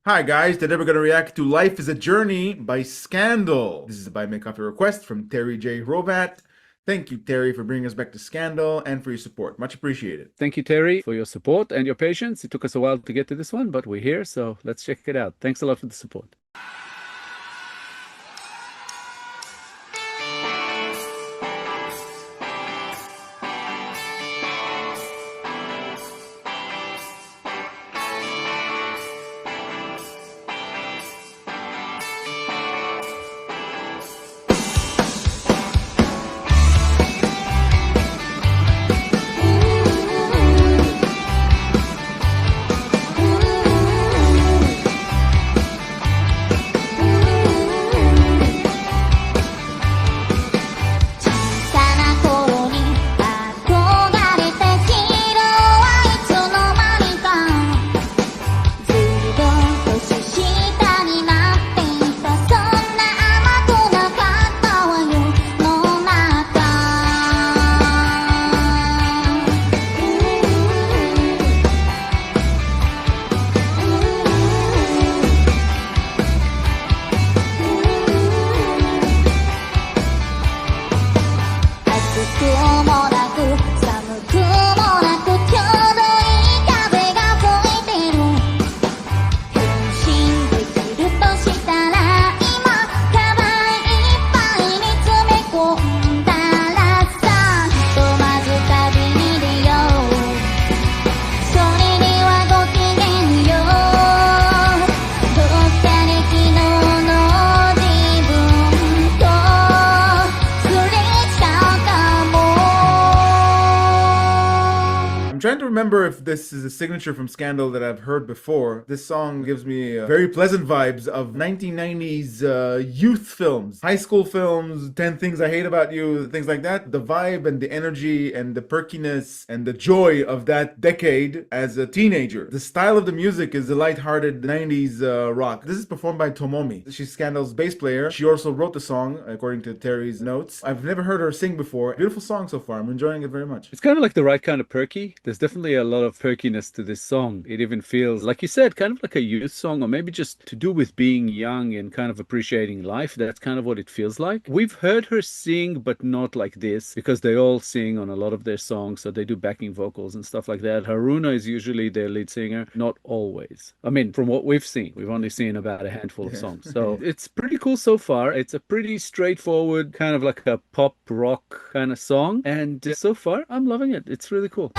Hi guys, today we're going to react to Life is a Journey by Scandal. This is a Buy Me a Coffee request from Terry J Hrovat. Thank you, Terry, for bringing us back to Scandal and for your support. Much appreciated. Thank you, Terry, for your support and your patience. It took us a while to get to this one, but we're here, so let's check it out. Thanks a lot for the support. I'm trying to remember if this is a signature from Scandal that I've heard before. This song gives me very pleasant vibes of 1990s youth films, high school films, 10 Things I Hate About You, things like that. The vibe and the energy and the perkiness and the joy of that decade as a teenager. The style of the music is the light-hearted 90s rock. This is performed by Tomomi. She's Scandal's bass player. She also wrote the song, according to Terry's notes. I've never heard her sing before. Beautiful song so far. I'm enjoying it very much. It's kind of like the right kind of perky. There's definitely a lot of perkiness to this song. It even feels, like you said, kind of like a youth song, or maybe just to do with being young and kind of appreciating life. That's kind of what it feels like. We've heard her sing, but not like this, because they all sing on a lot of their songs, so they do backing vocals and stuff like that. Haruna is usually their lead singer, not always. I mean, from what we've seen, we've only seen about a handful of songs. So it's pretty cool so far. It's a pretty straightforward, kind of like a pop rock kind of song. And so far, I'm loving it. It's really cool.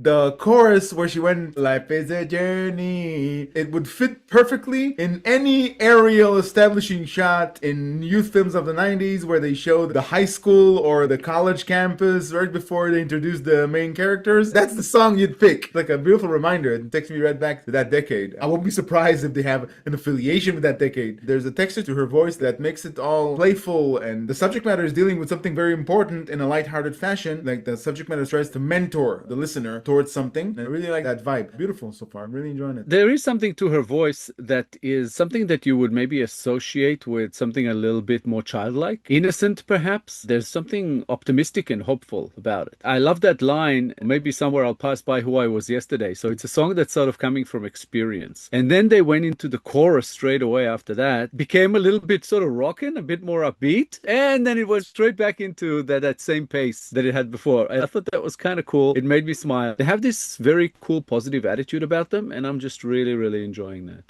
the chorus where she went, "Life is a journey," it would fit perfectly in any aerial establishing shot in youth films of the 90s where they showed the high school or the college campus right before they introduced the main characters. That's the song you'd pick. Like a beautiful reminder. It takes me right back to that decade. I won't be surprised if they have an affiliation with that decade. There's a texture to her voice that makes it all playful, and the subject matter is dealing with something very important in a lighthearted fashion. Like the subject matter tries to mentor the listener towards something. And I really like that vibe. Beautiful so far. I'm really enjoying it. There is something to her voice that is something that you would maybe associate with something a little bit more childlike, innocent perhaps. There's something optimistic and hopeful about it. I love that line, maybe somewhere I'll pass by who I was yesterday. So it's a song that's sort of coming from experience. And then they went into the chorus straight away after that, became a little bit sort of rocking, a bit more upbeat, and then it went straight back into that same pace that it had before. I thought that was kind of cool. It made me smile. They have this very cool, positive attitude about them, and I'm just really, really enjoying that.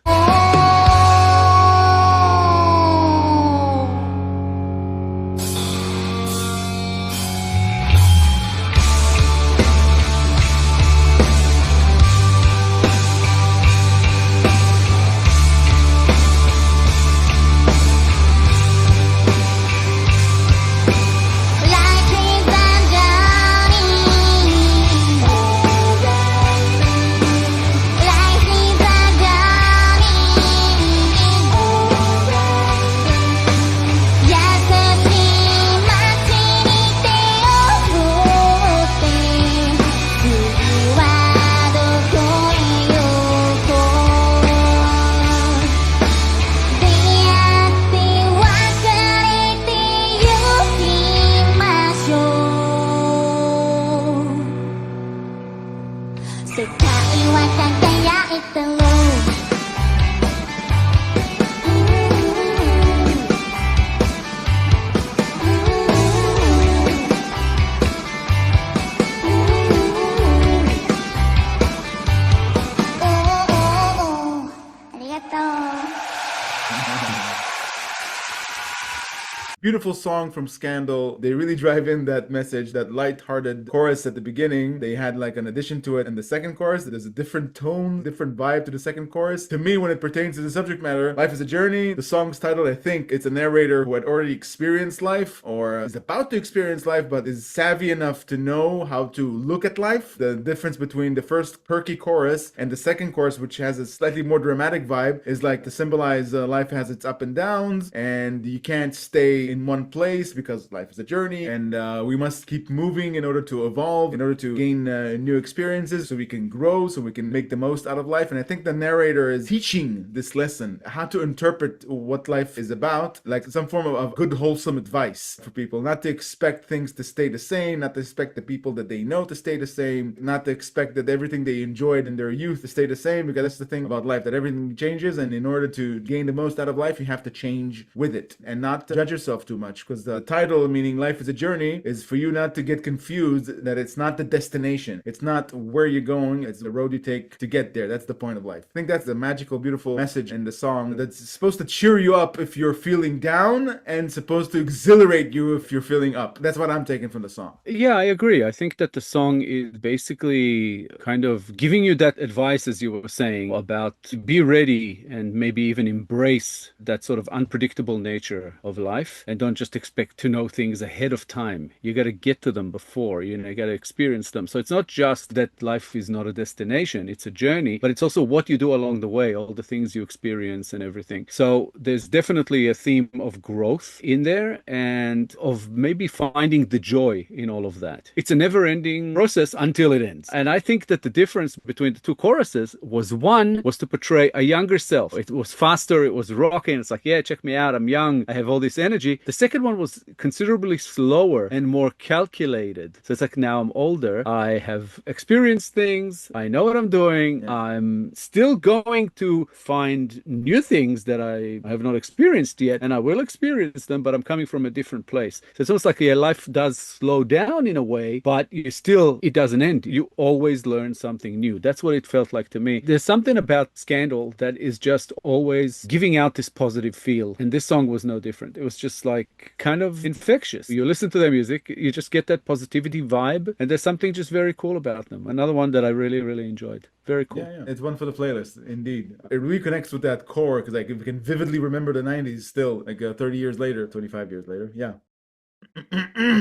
Beautiful song from Scandal. They really drive in that message, that light-hearted chorus at the beginning. They had like an addition to it in the second chorus. There's a different tone, different vibe to the second chorus. To me, when it pertains to the subject matter, life is a journey. The song's titled, I think it's a narrator who had already experienced life or is about to experience life, but is savvy enough to know how to look at life. The difference between the first perky chorus and the second chorus, which has a slightly more dramatic vibe, is like to symbolize life has its up and downs, and you can't stay in one place because life is a journey, and we must keep moving in order to evolve, in order to gain new experiences, so we can grow, so we can make the most out of life. And I think the narrator is teaching this lesson, how to interpret what life is about, like some form of good wholesome advice for people, not to expect things to stay the same, not to expect the people that they know to stay the same, not to expect that everything they enjoyed in their youth to stay the same, because that's the thing about life, that everything changes, and in order to gain the most out of life, you have to change with it and not judge yourself too much, because the title, meaning life is a journey, is for you not to get confused that it's not the destination, it's not where you're going, it's the road you take to get there. That's the point of life. I think that's the magical, beautiful message in the song that's supposed to cheer you up if you're feeling down and supposed to exhilarate you if you're feeling up. That's what I'm taking from the song. Yeah, I agree. I think that the song is basically kind of giving you that advice, as you were saying, about be ready and maybe even embrace that sort of unpredictable nature of life, and don't just expect to know things ahead of time. You got to get to them before, you got to experience them. So it's not just that life is not a destination, it's a journey, but it's also what you do along the way, all the things you experience and everything. So there's definitely a theme of growth in there and of maybe finding the joy in all of that. It's a never-ending process until it ends. And I think that the difference between the two choruses was, one was to portray a younger self. It was faster, it was rocking. It's like, yeah, check me out, I'm young, I have all this energy. The second one was considerably slower and more calculated. So it's like, now I'm older, I have experienced things, I know what I'm doing, yeah. I'm still going to find new things that I have not experienced yet, and I will experience them, but I'm coming from a different place. So it's almost like, yeah, life does slow down in a way, but it doesn't end. You always learn something new. That's what it felt like to me. There's something about Scandal that is just always giving out this positive feel, and this song was no different. It was just like kind of infectious. You listen to their music, you just get that positivity vibe, and there's something just very cool about them. Another one that I really, really enjoyed. Very cool. Yeah, it's one for the playlist, indeed. It really connects with that core because like, we can vividly remember the 90s still, like 30 years later, 25 years later. Yeah.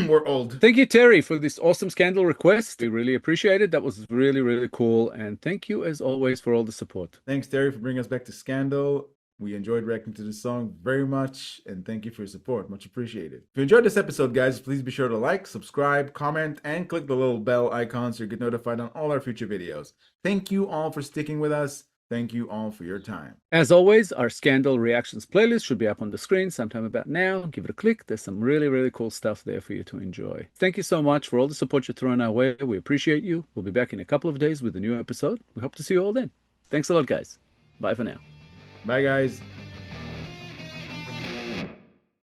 We're old. Thank you, Terry, for this awesome Scandal request. We really appreciate it. That was really, really cool. And thank you, as always, for all the support. Thanks, Terry, for bringing us back to Scandal. We enjoyed reacting to this song very much, and thank you for your support. Much appreciated. If you enjoyed this episode, guys, please be sure to like, subscribe, comment, and click the little bell icon so you get notified on all our future videos. Thank you all for sticking with us. Thank you all for your time. As always, our Scandal Reactions playlist should be up on the screen sometime about now. Give it a click. There's some really, really cool stuff there for you to enjoy. Thank you so much for all the support you're throwing our way. We appreciate you. We'll be back in a couple of days with a new episode. We hope to see you all then. Thanks a lot, guys. Bye for now. Bye, guys.